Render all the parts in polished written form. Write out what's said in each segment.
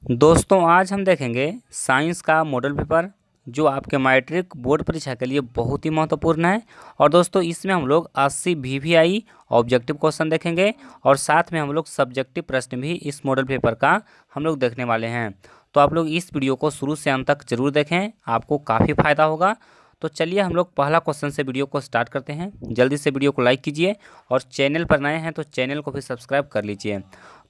दोस्तों आज हम देखेंगे साइंस का मॉडल पेपर जो आपके मैट्रिक बोर्ड परीक्षा के लिए बहुत ही महत्वपूर्ण है। और दोस्तों इसमें हम लोग 80 वीवीआई ऑब्जेक्टिव क्वेश्चन देखेंगे और साथ में हम लोग सब्जेक्टिव प्रश्न भी इस मॉडल पेपर का हम लोग देखने वाले हैं। तो आप लोग इस वीडियो को शुरू से अंत तक जरूर देखें, आपको काफ़ी फायदा होगा। तो चलिए हम लोग पहला क्वेश्चन से वीडियो को स्टार्ट करते हैं। जल्दी से वीडियो को लाइक कीजिए और चैनल पर नए हैं तो चैनल को भी सब्सक्राइब कर लीजिए।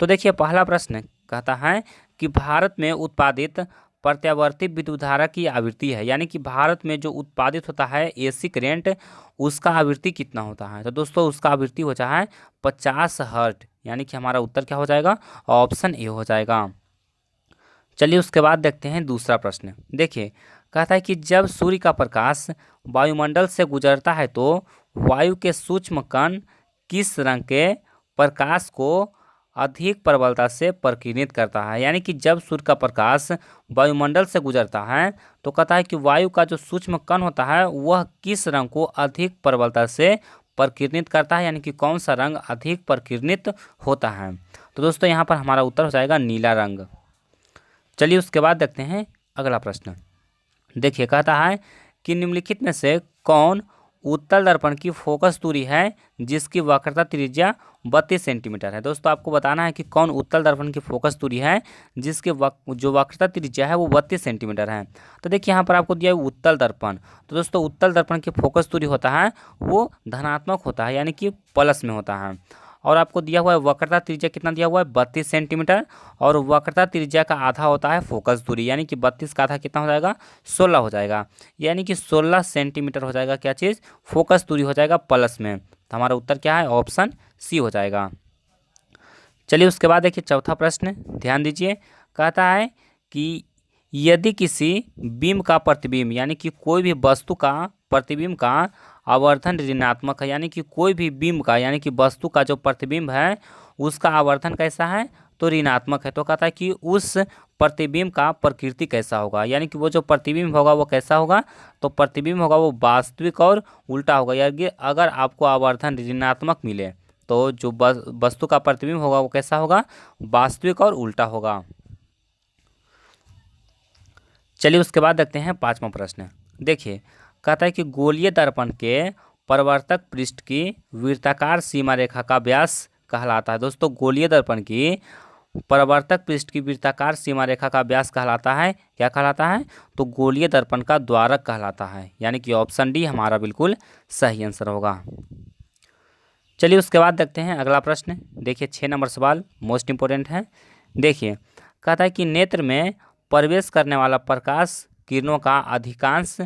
तो देखिए पहला प्रश्न कहता है कि भारत में उत्पादित प्रत्यावर्ती विद्युत धारा की आवृत्ति है, यानी कि भारत में जो उत्पादित होता है एसी करंट उसका आवृत्ति कितना होता है। तो दोस्तों उसका आवृत्ति होता है 50 हर्ट्ज, यानी कि हमारा उत्तर क्या हो जाएगा, ऑप्शन ए हो जाएगा। चलिए उसके बाद देखते हैं दूसरा प्रश्न। देखिए कहता है कि जब सूर्य का प्रकाश वायुमंडल से गुजरता है तो वायु के सूक्ष्म कण किस रंग के प्रकाश को अधिक प्रबलता से प्रकीर्णित करता है। यानी कि जब सूर्य का प्रकाश वायुमंडल से गुजरता है तो कहता है कि वायु का जो सूक्ष्म कण होता है वह किस रंग को अधिक प्रबलता से प्रकीर्णित करता है, यानी कि कौन सा रंग अधिक प्रकीर्णित होता है। तो दोस्तों यहाँ पर हमारा उत्तर हो जाएगा नीला रंग। चलिए उसके बाद देखते हैं अगला प्रश्न। देखिए कहता है कि निम्नलिखित में से कौन उत्तल दर्पण की फोकस दूरी है जिसकी वक्रता त्रिज्या 32 सेंटीमीटर है। दोस्तों आपको बताना है कि कौन उत्तल दर्पण की फोकस दूरी है जिसकी जो वक्रता त्रिज्या है वो 32 सेंटीमीटर है। तो देखिए यहाँ पर आपको दिया है उत्तल दर्पण। तो दोस्तों उत्तल दर्पण की फोकस दूरी होता है वो धनात्मक होता है, यानी कि प्लस में होता है। और आपको दिया हुआ है वक्रता त्रिज्या कितना दिया हुआ है 32 सेंटीमीटर, और वक्रता त्रिज्या का आधा होता है फोकस दूरी, यानी कि 32 का आधा कितना हो जाएगा 16 हो जाएगा, यानी कि 16 सेंटीमीटर हो जाएगा क्या चीज़, फोकस दूरी हो जाएगा प्लस में। तो हमारा उत्तर क्या है, ऑप्शन सी हो जाएगा। चलिए उसके बाद देखिए चौथा प्रश्न ध्यान दीजिए। कहता है कि यदि किसी बीम का प्रतिबिंब, यानी कि कोई भी वस्तु का प्रतिबिंब का आवर्धन ऋणात्मक है, यानी कि कोई भी बीम का यानी कि वस्तु का जो प्रतिबिंब है उसका आवर्धन कैसा है तो ऋणात्मक है। तो कहता है कि उस प्रतिबिंब का प्रकृति कैसा होगा, यानी कि वो जो प्रतिबिंब होगा वो कैसा होगा, तो प्रतिबिंब होगा वो वास्तविक और उल्टा होगा। यानी अगर आपको आवर्धन ऋणात्मक मिले तो जो वस्तु का प्रतिबिंब होगा वो कैसा होगा, वास्तविक और उल्टा होगा। चलिए उसके बाद देखते हैं पांचवा प्रश्न। देखिए कहता है कि गोलीय दर्पण के परावर्तक पृष्ठ की वृत्ताकार सीमा रेखा का व्यास कहलाता है। दोस्तों गोलीय दर्पण की परावर्तक पृष्ठ की वृत्ताकार सीमा रेखा का व्यास कहलाता है, क्या कहलाता है, तो गोलीय दर्पण का द्वारक कहलाता है, यानी कि ऑप्शन डी हमारा बिल्कुल सही आंसर होगा। चलिए उसके बाद देखते हैं अगला प्रश्न। देखिए 6 नंबर सवाल मोस्ट इंपोर्टेंट है। देखिए कहता है कि नेत्र में प्रवेश करने वाला प्रकाश किरणों का अधिकांश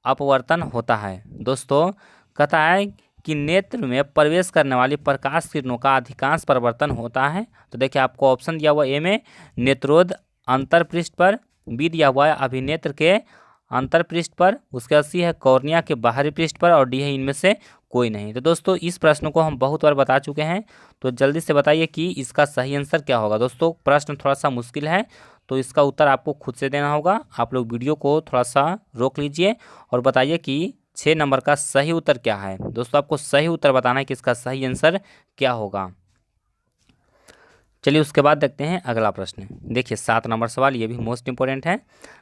अपवर्तन होता है। दोस्तों कहता है कि नेत्र में प्रवेश करने वाली प्रकाश किरणों का अधिकांश परिवर्तन होता है। तो देखिए आपको ऑप्शन दिया हुआ ए में नेत्रोद अंतर पृष्ठ पर, बी दिया हुआ है अभिनेत्र के अंतर पृष्ठ पर, उसके अस्सी है कॉर्निया के बाहरी पृष्ठ पर, और डी है इनमें से कोई नहीं। तो दोस्तों इस प्रश्न को हम बहुत बार बता चुके हैं, तो जल्दी से बताइए कि इसका सही आंसर क्या होगा। दोस्तों प्रश्न थोड़ा सा मुश्किल है तो इसका उत्तर आपको खुद से देना होगा। आप लोग वीडियो को थोड़ा सा रोक लीजिए और बताइए कि 6 नंबर का सही उत्तर क्या है। दोस्तों आपको सही उत्तर बताना है कि इसका सही आंसर क्या होगा। चलिए उसके बाद देखते हैं अगला प्रश्न। देखिए 7 नंबर सवाल, ये भी मोस्ट इंपोर्टेंट है।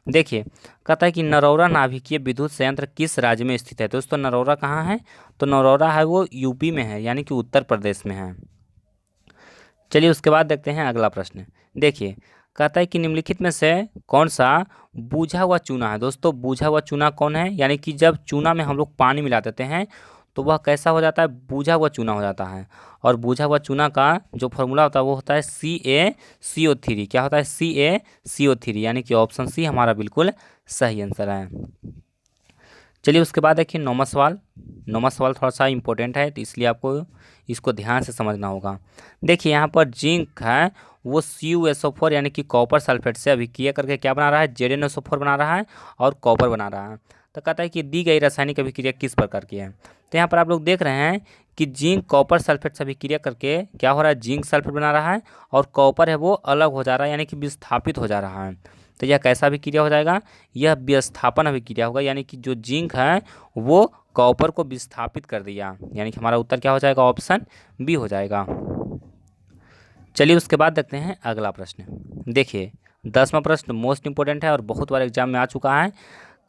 देखिए कहता है कि नरौरा नाभिकीय विद्युत संयंत्र किस राज्य में स्थित है। दोस्तों नरौरा कहाँ है, तो नरौरा है वो यूपी में है, यानी कि उत्तर प्रदेश में है। चलिए उसके बाद देखते हैं अगला प्रश्न। देखिए कहता है कि निम्नलिखित में से कौन सा बूझा हुआ चूना है। दोस्तों बूझा हुआ चूना कौन है, यानी कि जब चूना में हम लोग पानी मिला देते हैं तो वह कैसा हो जाता है, बूझा हुआ चूना हो जाता है। और बूझा हुआ चूना का जो फॉर्मूला होता है वो होता है CaCO3। क्या होता है, CaCO3, यानी कि ऑप्शन सी हमारा बिल्कुल सही आंसर है। चलिए उसके बाद देखिए 9वां सवाल। 9वां सवाल थोड़ा सा इंपॉर्टेंट है तो इसलिए आपको इसको ध्यान से समझना होगा। देखिए यहाँ पर जिंक है वो CuSO4 यानी कि कॉपर सल्फेट से अभिक्रिया करके क्या बना रहा है, ZnSO4 बना रहा है और कॉपर बना रहा है। तो कहता है कि दी गई रासायनिक अभिक्रिया किस प्रकार की है। तो यहाँ पर आप लोग देख रहे हैं कि जिंक कॉपर सल्फेट से अभिक्रिया करके क्या हो रहा है, जिंक सल्फेट बना रहा है और कॉपर है वो अलग हो जा रहा है, यानी कि विस्थापित हो जा रहा है। तो यह कैसा अभिक्रिया हो जाएगा, यह विस्थापन अभिक्रिया होगा, यानी कि जो जिंक है वो कॉपर को विस्थापित कर दिया, यानी कि हमारा उत्तर क्या हो जाएगा, ऑप्शन बी हो जाएगा। चलिए उसके बाद देखते हैं अगला प्रश्न। देखिए 10वां प्रश्न मोस्ट इंपोर्टेंट है और बहुत बार एग्जाम में आ चुका है।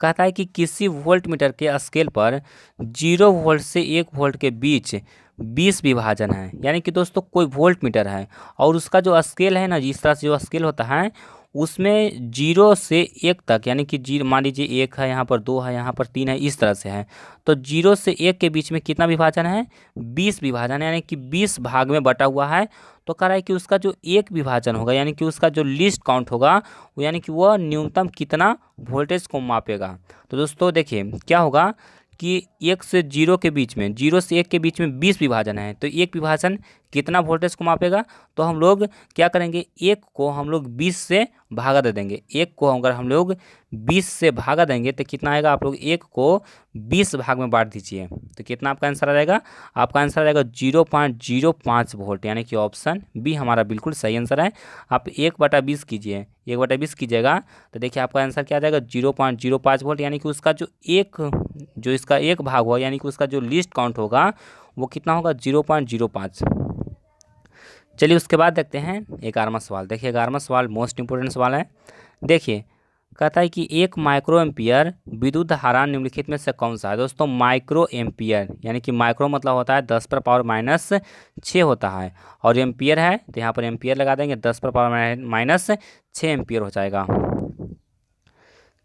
कहता है कि किसी वोल्ट मीटर के स्केल पर 0 वोल्ट से 1 वोल्ट के बीच 20 विभाजन है। यानी कि दोस्तों कोई वोल्ट मीटर है और उसका जो स्केल है ना, जिस तरह से जो स्केल होता है उसमें 0 से 1 तक, यानी कि जीरो मान लीजिए 1 है, यहाँ पर 2 है, यहाँ पर 3 है, इस तरह से है। तो 0 से 1 के बीच में कितना विभाजन है? 20 विभाजन है, यानी कि 20 भाग में बटा हुआ है। तो कह रहा है कि उसका जो एक विभाजन होगा, यानी कि उसका जो लीस्ट काउंट होगा वो, यानी कि वह न्यूनतम कितना वोल्टेज को मापेगा। तो दोस्तों देखिए क्या होगा कि 1 से 0 के बीच में, 0 से 1 के बीच में 20 विभाजन है, तो एक विभाजन कितना वोल्टेज को मापेगा? तो हम लोग क्या करेंगे, एक को हम लोग 20 से भागा दे देंगे। एक को अगर हम लोग 20 से भागा देंगे तो कितना आएगा? आप लोग एक को 20 भाग में बांट दीजिए तो कितना आपका आंसर आ जाएगा? आपका आंसर आ जाएगा 0.05 वोल्ट, यानी कि ऑप्शन बी हमारा बिल्कुल सही आंसर है। आप 1/20 कीजिए, 1/20 कीजिएगा तो देखिए आपका आंसर क्या आ जाएगा? 0.05 वोल्ट, यानी कि उसका जो इसका एक भाग होगा, यानी कि उसका जो लिस्ट काउंट होगा वो कितना होगा? 0.05। चलिए उसके बाद देखते हैं 11वां सवाल। देखिए 11वां सवाल मोस्ट इंपोर्टेंट सवाल है। देखिए कहता है कि 1 माइक्रो एम्पियर विद्युत धारा निम्नलिखित में से कौन सा है? दोस्तों माइक्रो एम्पियर, यानी कि माइक्रो मतलब होता है 10⁻⁻6 होता है, और एम्पियर है तो यहाँ पर एम्पियर लगा देंगे, 10⁻⁻6 एम्पियर हो जाएगा।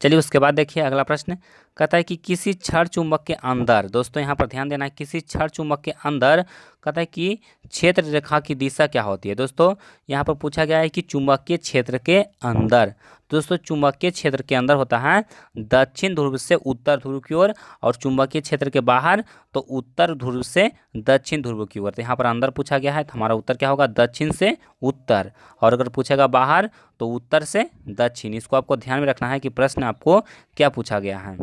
चलिए उसके बाद देखिए अगला प्रश्न कहता है कि किसी क्षण चुंबक के अंदर, दोस्तों यहाँ पर ध्यान देना है, किसी क्षण चुंबक के अंदर कहता है कि क्षेत्र रेखा की दिशा क्या होती है? दोस्तों यहाँ पर पूछा गया है कि चुंबकीय क्षेत्र के अंदर, दोस्तों चुंबकीय क्षेत्र के अंदर होता है दक्षिण ध्रुव से उत्तर ध्रुव की ओर, और चुंबकीय क्षेत्र के बाहर तो उत्तर ध्रुव से दक्षिण ध्रुव की ओर। तो यहाँ पर अंदर पूछा गया है तो हमारा उत्तर क्या होगा? दक्षिण से उत्तर, और अगर पूछेगा बाहर तो उत्तर से दक्षिण। इसको आपको ध्यान में रखना है कि प्रश्न आपको क्या पूछा गया है।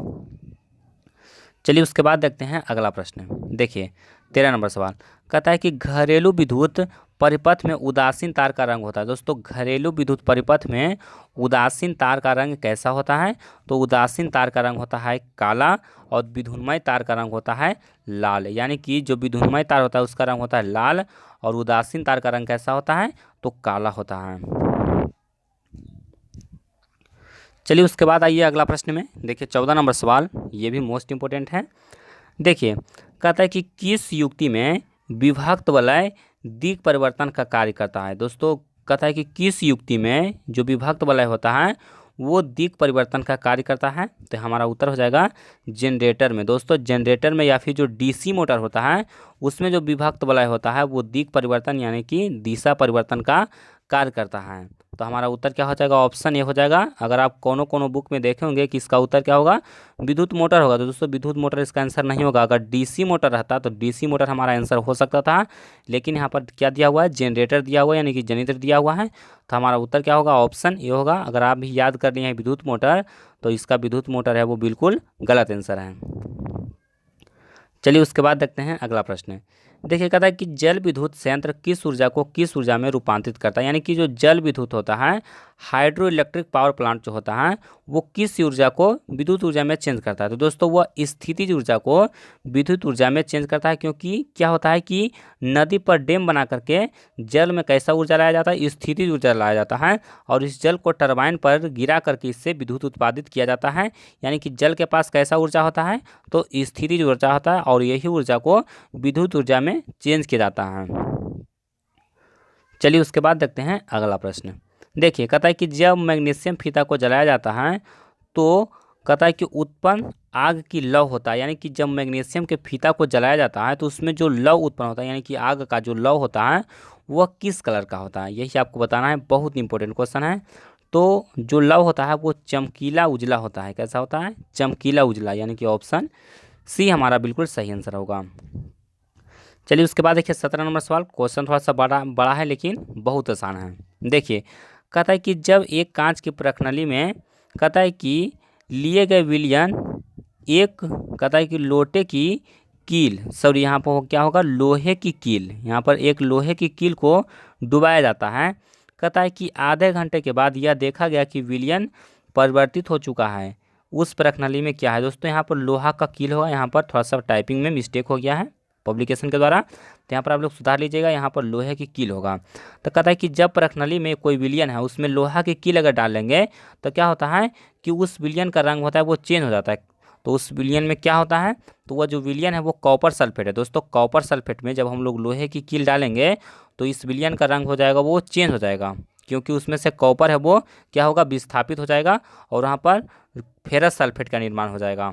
चलिए उसके बाद देखते हैं अगला प्रश्न। देखिए 13 नंबर सवाल कहता है कि घरेलू विद्युत परिपथ में उदासीन तार का रंग होता है। दोस्तों घरेलू विद्युत परिपथ में उदासीन तार का रंग कैसा होता है? तो उदासीन तार का रंग होता है काला, और विद्युन्मय तार का रंग होता है लाल। यानी कि जो विद्युन्मय तार होता है उसका रंग होता है लाल, और उदासीन तार का रंग कैसा होता है? तो काला होता है। चलिए उसके बाद आइए अगला प्रश्न में। देखिए 14 नंबर सवाल, ये भी मोस्ट इंपोर्टेंट है। देखिए कहता है कि किस युक्ति में विभक्त वलय दिक् परिवर्तन का कार्य करता है? दोस्तों कहता है कि किस युक्ति में जो विभक्त वलय होता है वो दिक् परिवर्तन का कार्य करता है? तो हमारा उत्तर हो जाएगा जनरेटर में। दोस्तों जनरेटर में या फिर जो डीसी मोटर होता है उसमें जो विभक्त वलय होता है वो दिक् परिवर्तन यानी कि दिशा परिवर्तन का कार्य करता है। तो हमारा उत्तर क्या हो जाएगा? ऑप्शन ए हो जाएगा। अगर आप कोनो बुक में देखे होंगे कि इसका उत्तर क्या होगा? विद्युत मोटर होगा, तो दोस्तों विद्युत मोटर इसका आंसर नहीं होगा। अगर डीसी मोटर रहता तो डीसी मोटर हमारा आंसर हो सकता था, लेकिन यहाँ पर क्या दिया हुआ है? जनरेटर दिया हुआ है, यानी कि जनरेटर दिया हुआ है। तो हमारा उत्तर क्या होगा? ऑप्शन ए होगा। अगर आप भी याद कर लिए हैं विद्युत मोटर तो इसका विद्युत मोटर है वो बिल्कुल गलत आंसर है। चलिए उसके बाद देखते हैं अगला प्रश्न। देखिए कहता है कि जल विद्युत संयंत्र किस ऊर्जा को किस ऊर्जा में रूपांतरित करता है? यानी कि जो जल विद्युत होता है, हाइड्रो इलेक्ट्रिक पावर प्लांट जो होता है वो किस ऊर्जा को विद्युत ऊर्जा में चेंज करता है? तो दोस्तों वह स्थितिज ऊर्जा को विद्युत ऊर्जा में चेंज करता है, क्योंकि क्या होता है कि नदी पर डैम बना करके जल में कैसा ऊर्जा लाया जाता है? स्थितिज ऊर्जा लाया जाता है, और इस जल को टरबाइन पर गिरा करके इससे विद्युत उत्पादित किया जाता है। यानी कि जल के पास कैसा ऊर्जा होता है? तो स्थितिज ऊर्जा होता है, और यही ऊर्जा को विद्युत ऊर्जा में चेंज किया जाता है। चलिए उसके बाद देखते हैं अगला प्रश्न। देखिए कहता है कि जब मैग्नीशियम फीता को जलाया जाता है तो कहता है कि उत्पन्न आग की लौ होता है। यानी कि जब मैग्नीशियम के फीता को जलाया जाता है तो उसमें जो लौ उत्पन्न होता है, यानी कि आग का जो लौ होता है वह किस कलर का होता है? यही आपको बताना है, बहुत इंपॉर्टेंट क्वेश्चन है। तो जो लौ होता है वो चमकीला उजला होता है। कैसा होता है? चमकीला उजला, यानी कि ऑप्शन सी हमारा बिल्कुल सही आंसर होगा। चलिए उसके बाद देखिए 17 नंबर सवाल। क्वेश्चन थोड़ा सा बड़ा है लेकिन बहुत आसान है। देखिए कहता है कि जब एक कांच की प्रणाली में कहता है कि लिए गए विलयन एक कहता है कि लोटे की कील, सॉरी यहाँ पर क्या होगा? लोहे की कील, यहाँ पर एक लोहे की कील को डुबाया जाता है। कहता है कि आधे घंटे के बाद यह देखा गया कि विलयन परिवर्तित हो चुका है। उस प्रणाली में क्या है? दोस्तों यहाँ पर लोहा का कील होगा, यहाँ पर थोड़ा सा टाइपिंग में मिस्टेक हो गया है। पब्लिकेशन के द्वारा। तो यहाँ पर आप लोग सुधार लीजिएगा, यहाँ पर लोहे की कील होगा। तो कहता है कि जब परखनली में कोई विलियन है उसमें लोहा की कील अगर डाल लेंगे तो क्या होता है कि उस विलियन का रंग होता है वो चेंज हो जाता है। तो उस विलियन में क्या होता है, तो वह जो विलियन है वो कॉपर सल्फेट है। दोस्तों कॉपर सल्फेट में जब हम लोग लोहे की कील डालेंगे तो इस विलियन का रंग हो जाएगा वो चेंज हो जाएगा, क्योंकि उसमें से कॉपर है वो क्या होगा, विस्थापित हो जाएगा और वहाँ पर फेरस सल्फेट का निर्माण हो जाएगा।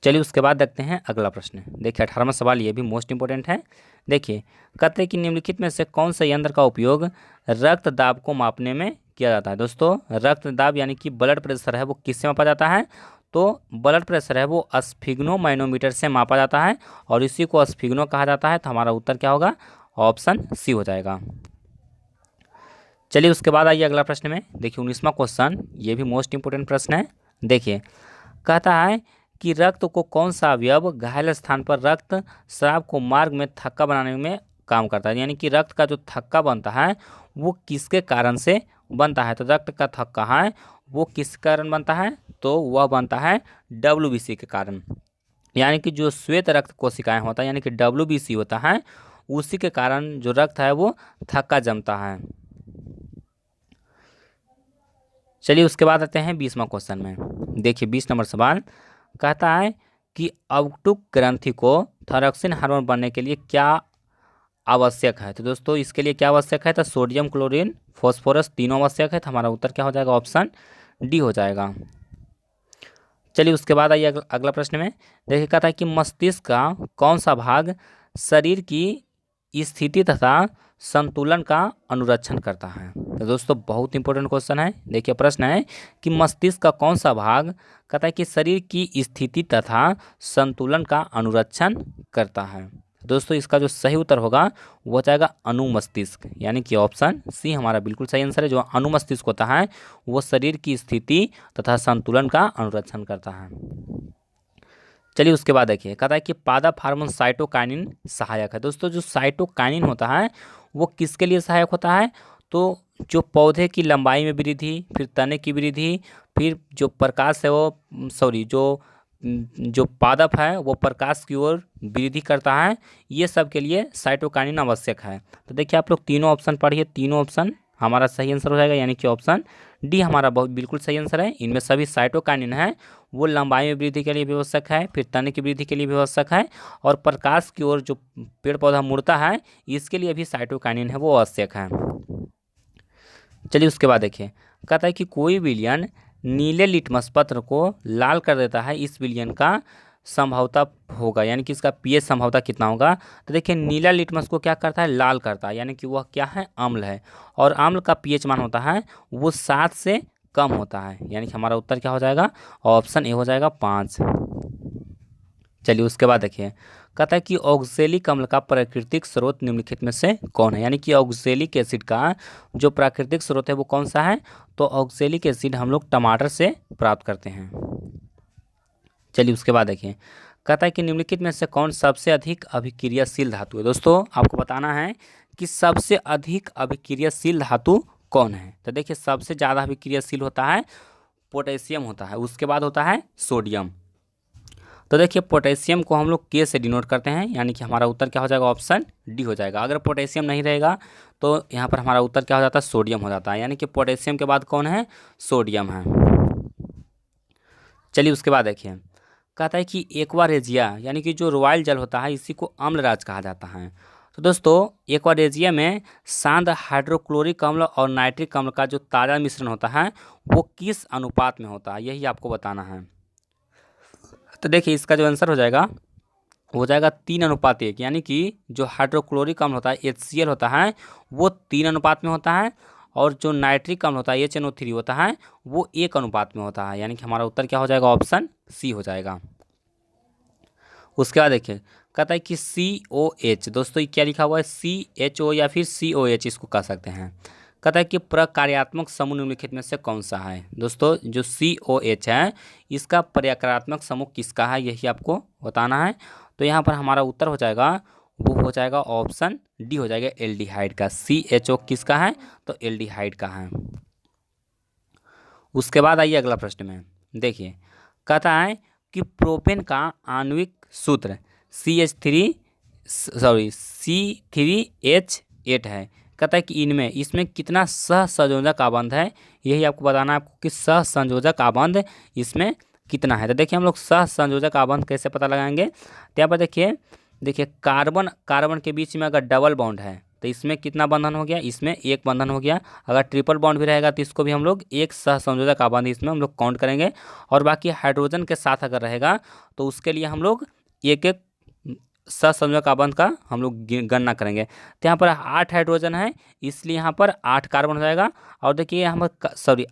चलिए उसके बाद देखते हैं अगला प्रश्न। देखिए 18वां सवाल, ये भी मोस्ट इंपॉर्टेंट है। देखिए कहते हैं कि निम्नलिखित में से कौन सा यंत्र का उपयोग रक्त दाब को मापने में किया जाता है। दोस्तों रक्त दाब यानी कि ब्लड प्रेशर है वो किससे मापा जाता है, तो ब्लड प्रेशर है वो स्फिग्नोमैनोमीटर से मापा जाता है और इसी को स्फिग्नो कहा जाता है। तो हमारा उत्तर क्या होगा, ऑप्शन सी हो जाएगा। चलिए उसके बाद आइए अगला प्रश्न में। देखिए 19वां क्वेश्चन, ये भी मोस्ट इंपोर्टेंट प्रश्न है। देखिए कहता है कि रक्त को कौन सा अवयव घायल स्थान पर रक्त स्राव को मार्ग में थक्का बनाने में काम करता है, यानी कि रक्त का जो थक्का बनता है वो किसके कारण से बनता है। तो रक्त का थक्का है वो किस कारण बनता है, तो वह बनता है WBC के कारण, यानी कि जो श्वेत रक्त कोशिकाएं होता है यानी कि WBC होता है, उसी के कारण जो रक्त है वो थक्का जमता है। चलिए उसके बाद आते हैं 20वां क्वेश्चन में। देखिए 20 नंबर सवाल कहता है कि अवटुक ग्रंथि को थायरॉक्सिन हार्मोन बनने के लिए क्या आवश्यक है। तो दोस्तों इसके लिए क्या आवश्यक है, तो सोडियम क्लोरीन फॉस्फोरस तीनों आवश्यक है। तो हमारा उत्तर क्या हो जाएगा, ऑप्शन डी हो जाएगा। चलिए उसके बाद आइए अगला प्रश्न में। देखिए कहता है कि मस्तिष्क का कौन सा भाग शरीर की स्थिति तथा संतुलन का अनुरक्षण करता है। तो दोस्तों बहुत इंपॉर्टेंट क्वेश्चन है। देखिए प्रश्न है कि मस्तिष्क का कौन सा भाग कहता है कि शरीर की स्थिति तथा संतुलन का अनुरक्षण करता है। दोस्तों इसका जो सही उत्तर होगा वो हो जाएगा अनुमस्तिष्क, यानी कि ऑप्शन सी हमारा बिल्कुल सही आंसर है। जो अनुमस्तिष्क होता है वो शरीर की स्थिति तथा संतुलन का अनुरक्षण करता है। चलिए उसके बाद देखिए कहता है कि पादप हार्मोन साइटोकाइनिन सहायक है। दोस्तों जो साइटोकाइनिन होता है वो किसके लिए सहायक होता है, तो जो पौधे की लंबाई में वृद्धि, फिर तने की वृद्धि, फिर जो प्रकाश है वो जो पादप है वो प्रकाश की ओर वृद्धि करता है, ये सब के लिए साइटोकाइनिन आवश्यक है। तो देखिए आप लोग तीनों ऑप्शन पढ़िए, तीनों ऑप्शन हमारा सही आंसर हो जाएगा, यानी कि ऑप्शन डी हमारा बहुत बिल्कुल सही आंसर है। इनमें सभी साइटोकाइनिन है वो लंबाई में वृद्धि के लिए भी आवश्यक है, फिर तने की वृद्धि के लिए भी आवश्यक है, और प्रकाश की ओर जो पेड़ पौधा मुड़ता है इसके लिए भी साइटोकाइनिन है वो आवश्यक है। चलिए उसके बाद देखिए कहता है कि कोई विलियन नीले लिटमस पत्र को लाल कर देता है, इस विलियन का संभवता होगा, यानी कि इसका पीएच संभवता कितना होगा। तो देखिए नीला लिटमस को क्या करता है, लाल करता है, यानी कि वह क्या है, अम्ल है, और अम्ल का पीएच मान होता है वो 7 से कम होता है, यानी कि हमारा उत्तर क्या हो जाएगा, ऑप्शन ए हो जाएगा 5। चलिए उसके बाद देखिए कहता है कि ऑक्जेलिक अम्ल का प्राकृतिक स्रोत निम्नलिखित में से कौन है, यानी कि ऑक्जेलिक एसिड का जो प्राकृतिक स्रोत है वो कौन सा है, तो ऑक्जेलिक एसिड हम लोग टमाटर से प्राप्त करते हैं। चलिए उसके बाद देखिए कहता है कि निम्नलिखित में से कौन सबसे अधिक अभिक्रियाशील धातु है। दोस्तों आपको बताना है कि सबसे अधिक अभिक्रियाशील धातु कौन है। तो देखिए सबसे ज़्यादा अभिक्रियाशील होता है पोटेशियम होता है, उसके बाद होता है सोडियम। तो देखिए पोटेशियम को हम लोग के से डिनोट करते हैं, यानी कि हमारा उत्तर क्या हो जाएगा, ऑप्शन डी हो जाएगा। अगर पोटेशियम नहीं रहेगा तो यहाँ पर हमारा उत्तर क्या हो जाता है, सोडियम हो जाता है, यानी कि पोटेशियम के बाद कौन है, सोडियम है। चलिए उसके बाद देखिए कहता है कि एक्वारेजिया यानी कि जो रॉयल जल होता है इसी को अम्लराज कहा जाता है। तो दोस्तों एक्वारेजिया में शांत हाइड्रोक्लोरिक अम्ल और नाइट्रिक अम्ल का जो ताज़ा मिश्रण होता है वो किस अनुपात में होता है, यही आपको बताना है। तो देखिए इसका जो आंसर हो जाएगा 3:1, यानी कि जो हाइड्रोक्लोरिक अम्ल होता है HCl होता है वो 3 अनुपात में होता है, और जो नाइट्रिक अम्ल होता है HNO3 होता है वो 1 अनुपात में होता है, यानी कि हमारा उत्तर क्या हो जाएगा, ऑप्शन सी हो जाएगा। उसके बाद देखिए कहता है कि COH, दोस्तों ये क्या लिखा हुआ है, CHO या फिर COH इसको कह सकते हैं। कहता है कि प्रकार्यात्मक समूह निम्नलिखित में से कौन सा है। दोस्तों जो COH है इसका प्रकार्यात्मक समूह किसका है, यही आपको बताना है। तो यहाँ पर हमारा उत्तर हो जाएगा वो हो जाएगा ऑप्शन डी हो जाएगा, एल्डिहाइड का। CHO किसका है, तो एल्डिहाइड का है। उसके बाद आइए अगला प्रश्न में। देखिए कहता है कि प्रोपेन का आणविक सूत्र C3H8 है। कहता है कि इनमें इसमें कितना सहसंयोजक आबंध है, यही आपको बताना है आपको कि सहसंयोजक आबंध इसमें कितना है। तो देखिए हम लोग सहसंयोजक आबंध कैसे पता लगाएंगे। तो यहाँ पर देखिए देखिए कार्बन कार्बन के बीच में अगर डबल बॉन्ड है तो इसमें कितना बंधन हो गया, इसमें एक बंधन हो गया। अगर ट्रिपल बॉन्ड भी रहेगा तो इसको भी हम लोग एक सहसंयोजक आबंध इसमें हम लोग काउंट करेंगे। और बाकी हाइड्रोजन के साथ अगर रहेगा तो उसके लिए हम लोग एक एक सहसंयोजक आबंध का हम लोग गणना करेंगे। तो यहाँ पर 8 हाइड्रोजन है, इसलिए यहाँ पर 8 कार्बन हो जाएगा। और देखिए यहाँ पर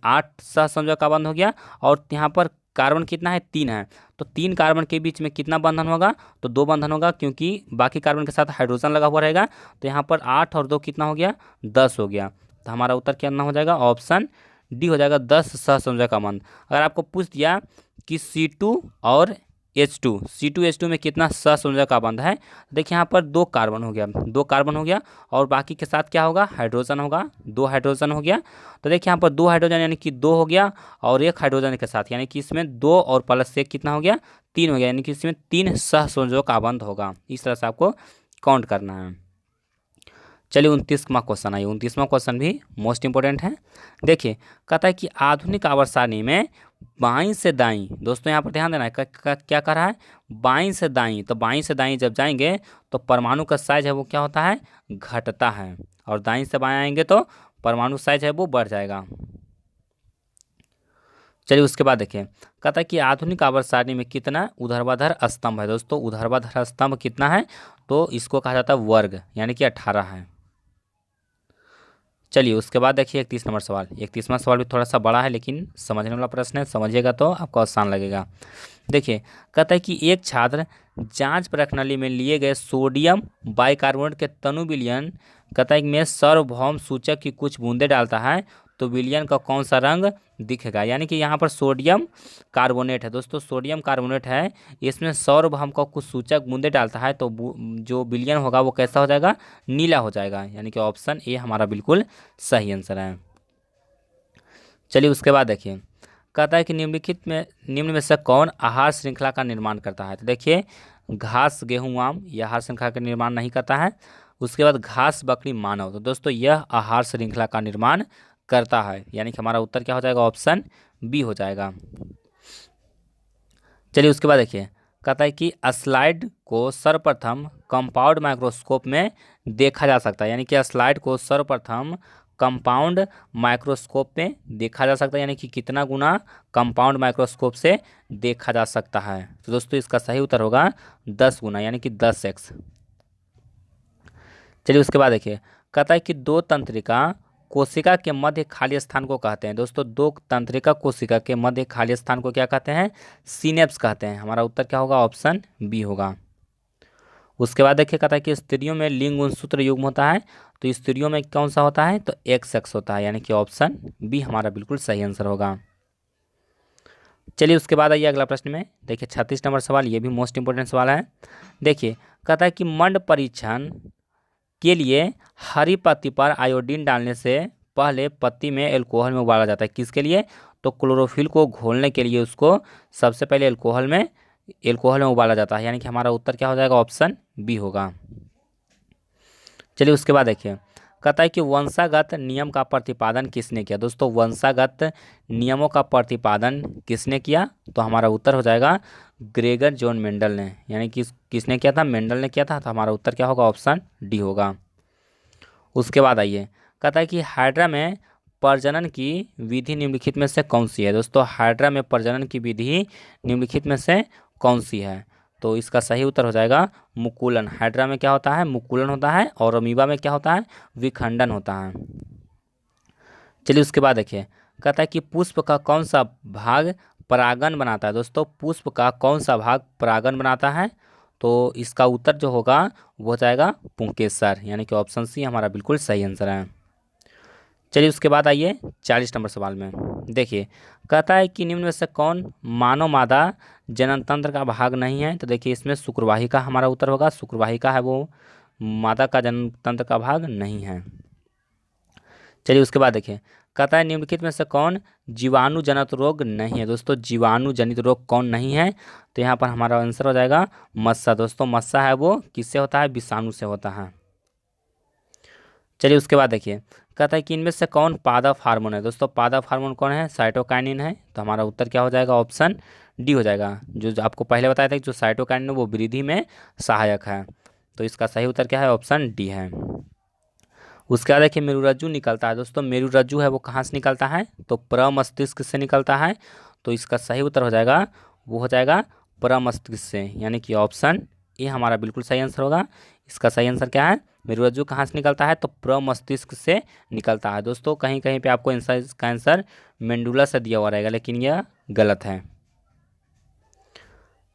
8 सहसंयोजक आबंध हो गया, और यहाँ पर कार्बन कितना है, 3 है। तो 3 कार्बन के बीच में कितना बंधन होगा, तो 2 बंधन होगा, क्योंकि बाकी कार्बन के साथ हाइड्रोजन लगा हुआ रहेगा। तो यहाँ पर 8 और 2 कितना हो गया, 10 हो गया। तो हमारा उत्तर क्या हो जाएगा, ऑप्शन डी हो जाएगा, 10 सहसंयोजक आबंध। अगर आपको पूछ दिया कि C2 और C2H2 में कितना सहसंयोजक आबंध है, देखिए यहाँ पर 2 कार्बन हो गया, 2 कार्बन हो गया, और बाकी के साथ क्या होगा, हाइड्रोजन होगा, 2 हाइड्रोजन हो गया। तो देखिए यहाँ पर 2 हाइड्रोजन यानी कि 2 हो गया, और 1 हाइड्रोजन के साथ यानी कि इसमें 2 और प्लस 1 कितना हो गया, 3 हो गया, यानी कि इसमें 3 सहसंयोजक आबंध होगा। इस तरह से आपको काउंट करना है। चलिए 29वां क्वेश्चन आइए। 29वां क्वेश्चन भी मोस्ट इंपॉर्टेंट है। देखिए कहता है कि आधुनिक आवर्त सारणी में बाईं से दाईं, दोस्तों यहाँ पर ध्यान देना है, क्या कर रहा है, बाईं से दाईं। तो बाईं से दाईं जब जाएंगे तो परमाणु का साइज है वो क्या होता है, घटता है, और दाईं से बाएं आएंगे तो परमाणु साइज है वो बढ़ जाएगा। चलिए उसके बाद देखिए कहता है कि आधुनिक आवर्त सारणी में कितना ऊर्ध्वाधर स्तंभ है। दोस्तों ऊर्ध्वाधर स्तंभ कितना है, तो इसको कहा जाता है वर्ग, यानी कि 18 है। चलिए उसके बाद देखिए 31 नंबर सवाल। 31वां सवाल भी थोड़ा सा बड़ा है, लेकिन समझने वाला प्रश्न है, समझिएगा तो आपको आसान लगेगा। देखिए कहता है कि एक छात्र जांच प्रणाली में लिए गए सोडियम बाइकार्बोनेट के तनु विलयन, कहता है कि में सार्वभौम सूचक की कुछ बूंदे डालता है तो विलयन का कौन सा रंग दिखेगा। यानी कि यहाँ पर सोडियम कार्बोनेट है, दोस्तों सोडियम कार्बोनेट है, इसमें सार्वभौम का कुछ सूचक बूंदे डालता है तो जो विलयन होगा वो कैसा हो जाएगा, नीला हो जाएगा। यानी कि ऑप्शन ए हमारा बिल्कुल सही आंसर है। चलिए उसके बाद देखिए कहता है कि निम्न में से कौन आहार श्रृंखला का निर्माण करता है। तो देखिए घास गेहूं आम यह आहार श्रृंखला का निर्माण नहीं करता है। उसके बाद घास बकरी मानव, तो दोस्तों यह आहार श्रृंखला का निर्माण करता है, यानी कि हमारा उत्तर क्या हो जाएगा, ऑप्शन बी हो जाएगा। चलिए उसके बाद देखिए कहता है कि स्लाइड को सर्वप्रथम कंपाउंड माइक्रोस्कोप में देखा जा सकता है। यानी कि स्लाइड को सर्वप्रथम कंपाउंड माइक्रोस्कोप में देखा जा सकता है, यानी कि कितना गुना कंपाउंड माइक्रोस्कोप से देखा जा सकता है। तो दोस्तों इसका सही उत्तर होगा 10 गुना, यानी कि 10x। चलिए उसके बाद देखिए कहता है कि दो तंत्रिका कोशिका के मध्य खाली स्थान को कहते हैं। दोस्तों दो तंत्रिका कोशिका के मध्य खाली स्थान को क्या कहते हैं, सिनेप्स कहते हैं। हमारा उत्तर क्या होगा, ऑप्शन बी होगा। उसके बाद देखिए कहता है कि स्त्रियों में लिंग गुणसूत्र युग्म होता है, तो स्त्रियों में कौन सा होता है, तो XX होता है, यानी कि ऑप्शन बी हमारा बिल्कुल सही आंसर होगा। चलिए उसके बाद आइए अगला प्रश्न में। देखिए 36 नंबर सवाल, ये भी मोस्ट इंपोर्टेंट सवाल है। देखिए कहता है कि मंड परीक्षण के लिए हरी पत्ती पर आयोडीन डालने से पहले पत्ती में एल्कोहल में उबाला जाता है। किसके लिए, तो क्लोरोफिल को घोलने के लिए उसको सबसे पहले एल्कोहल में उबाला जाता है, यानी कि हमारा उत्तर क्या हो जाएगा, ऑप्शन बी होगा। चलिए उसके बाद देखिए कहता है कि वंशागत नियम का प्रतिपादन किसने किया। दोस्तों वंशागत नियमों का प्रतिपादन किसने किया, तो हमारा उत्तर हो जाएगा ग्रेगर जॉन मेंडल ने, यानी कि किसने किया था, मेंडल ने किया था। तो हमारा उत्तर क्या होगा, ऑप्शन डी होगा। उसके बाद आइए कहता है कि हाइड्रा में प्रजनन की विधि निम्नलिखित में से कौन सी है। दोस्तों हाइड्रा में प्रजनन की विधि निम्नलिखित में से कौन सी है, तो इसका सही उत्तर हो जाएगा मुकुलन। हाइड्रा में क्या होता है, मुकुलन होता है, और अमीबा में क्या होता है, विखंडन होता है। चलिए उसके बाद देखिए कहता है कि पुष्प का कौन सा भाग परागन बनाता है। दोस्तों पुष्प का कौन सा भाग परागन बनाता है, तो इसका उत्तर जो होगा वो हो जाएगा पुंकेसर, यानी कि ऑप्शन सी हमारा बिल्कुल सही आंसर है। चलिए उसके बाद आइए 40 नंबर सवाल में। देखिए कहता है कि निम्न में से कौन मानव मादा जनन तंत्र का भाग नहीं है, तो देखिए इसमें शुक्रवाहिका हमारा उत्तर होगा। शुक्रवाहिका है वो मादा का जनन तंत्र का भाग नहीं है। चलिए उसके बाद देखिए, कहता है निम्नलिखित में से कौन जीवाणु जनित रोग नहीं है। दोस्तों जीवाणु जनित रोग कौन नहीं है, तो यहाँ पर हमारा आंसर हो जाएगा मस्सा। दोस्तों मस्सा है वो किससे होता है, विषाणु से होता है। चलिए उसके बाद देखिए, कहता है कि इनमें से कौन पादप हार्मोन है। दोस्तों पादप हार्मोन कौन है, साइटोकाइनिन है। तो हमारा उत्तर क्या हो जाएगा, ऑप्शन डी हो जाएगा। जो आपको पहले बताया था कि जो साइटोकाइनिन है वो वृद्धि में सहायक है, तो इसका सही उत्तर क्या है, ऑप्शन डी है। उसके बाद देखिए मेरुरज्जु निकलता है। दोस्तों मेरुरज्जु है वो कहाँ से निकलता है, तो प्रमस्तिष्क से निकलता है। तो इसका सही उत्तर हो जाएगा, वो हो जाएगा प्रमस्तिष्क से, यानी कि ऑप्शन ए हमारा बिल्कुल सही आंसर होगा। इसका सही आंसर क्या है, मेरुरज्जु कहाँ से निकलता है, तो प्रमस्तिष्क से निकलता है। दोस्तों कहीं कहीं पे आपको आंसर इसका आंसर मेंडुला से दिया हुआ रहेगा, लेकिन यह गलत है।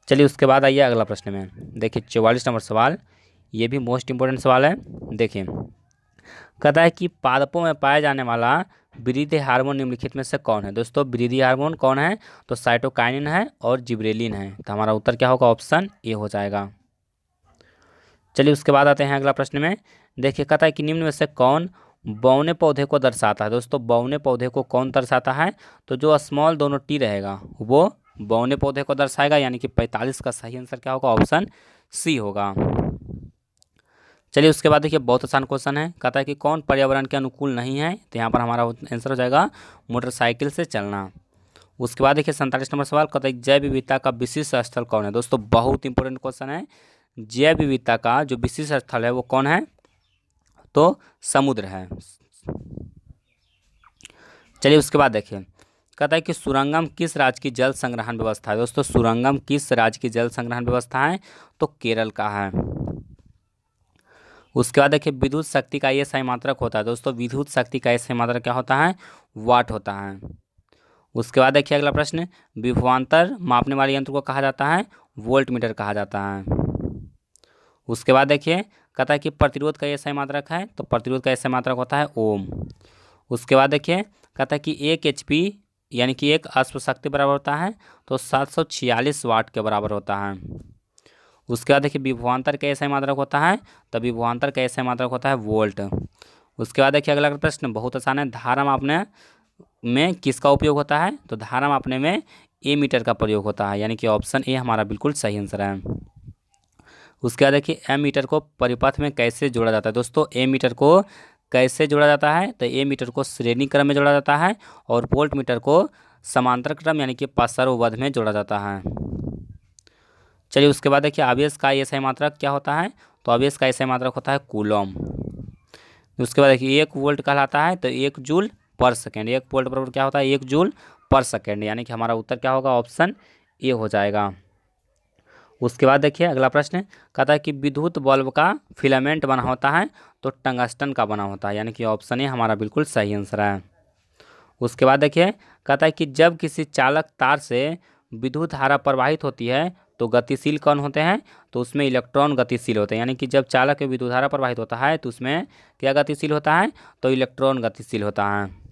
चलिए उसके बाद आइए अगला प्रश्न में। देखिए 44 नंबर सवाल, ये भी मोस्ट इंपॉर्टेंट सवाल है। देखिए कहता है कि पादपों में पाया जाने वाला वृद्धि हार्मोन निम्नलिखित में से कौन है। दोस्तों वृद्धि हार्मोन कौन है, तो साइटोकाइनिन है और जिब्रेलिन है। तो हमारा उत्तर क्या होगा, ऑप्शन ए हो जाएगा। चलिए उसके बाद आते हैं अगला प्रश्न में। देखिए कहता है कि निम्न में से कौन बौने पौधे को दर्शाता है। दोस्तों बौने पौधे को कौन दर्शाता है, तो जो स्मॉल दोनों टी रहेगा वो बौने पौधे को दर्शाएगा, यानी कि 45 का सही आंसर क्या होगा, ऑप्शन सी होगा। चलिए उसके बाद देखिए बहुत आसान क्वेश्चन है। कहता है कि कौन पर्यावरण के अनुकूल नहीं है, तो यहाँ पर हमारा आंसर हो जाएगा मोटरसाइकिल से चलना। उसके बाद देखिए 47 नंबर सवाल, कहता है जैव विविधता का विशिष्ट स्थल कौन है। दोस्तों बहुत इंपॉर्टेंट क्वेश्चन है। जैव विविधता का जो विशिष्ट स्थल है वो कौन है, तो समुद्र है। चलिए उसके बाद देखिए, कहता है कि सुरंगम किस राज्य की जल संग्रहण व्यवस्था है। दोस्तों सुरंगम किस राज्य की जल संग्रहण व्यवस्था है, तो केरल का है। उसके बाद देखिए विद्युत शक्ति का ये सही मात्रक होता है। दोस्तों विद्युत शक्ति का ये सही मात्रक क्या होता है, वाट होता है। उसके बाद देखिए अगला प्रश्न, विभवांतर मापने वाले यंत्र को कहा जाता है, वोल्ट मीटर कहा जाता है। उसके बाद देखिए कहता है कि प्रतिरोध का ये सही मात्रक है, तो प्रतिरोध का ये सही मात्रक होता है ओम। उसके बाद देखिए कहता है कि 1 HP यानी कि एक अश्व शक्ति बराबर होता है, तो 746 वाट के बराबर होता है। उसके बाद देखिए विभवांतर का ऐसा मात्रक होता है, तो विभवांतर का ऐसा मात्रक होता है वोल्ट। उसके बाद देखिए अगला प्रश्न बहुत आसान है, धारा मापने में किसका उपयोग होता है, तो धारा मापने में ए मीटर का प्रयोग होता है, यानी कि ऑप्शन ए हमारा बिल्कुल सही आंसर है। उसके बाद देखिए एम मीटर को परिपथ में कैसे जोड़ा जाता है। दोस्तों ए मीटर को कैसे जोड़ा जाता है, तो ए मीटर को श्रेणी क्रम में जोड़ा जाता है और वोल्ट मीटर को समांतर क्रम यानी कि पार्श्वबद्ध में जोड़ा जाता है। चलिए उसके बाद देखिए आवेश का एसआई मात्रक क्या होता है, तो आवेश का एसआई मात्रक होता है कूलम। उसके बाद देखिए 1 वोल्ट कहलाता है, तो 1 जूल पर सेकेंड। 1 वोल्ट बराबर क्या होता है, 1 जूल पर सेकेंड, यानी कि हमारा उत्तर क्या होगा, ऑप्शन ए हो जाएगा। उसके बाद देखिए अगला प्रश्न कहता है कि विद्युत बल्ब का फिलामेंट बना होता है, तो टंगस्टन का बना होता है, यानी कि ऑप्शन ए हमारा बिल्कुल सही आंसर है। उसके बाद देखिए कहता है कि जब किसी चालक तार से विद्युत धारा प्रवाहित होती है तो गतिशील कौन होते हैं, तो उसमें इलेक्ट्रॉन गतिशील होते हैं। यानी कि जब चालक में विद्युत धारा प्रवाहित होता है तो उसमें क्या गतिशील होता है, तो इलेक्ट्रॉन गतिशील होता है।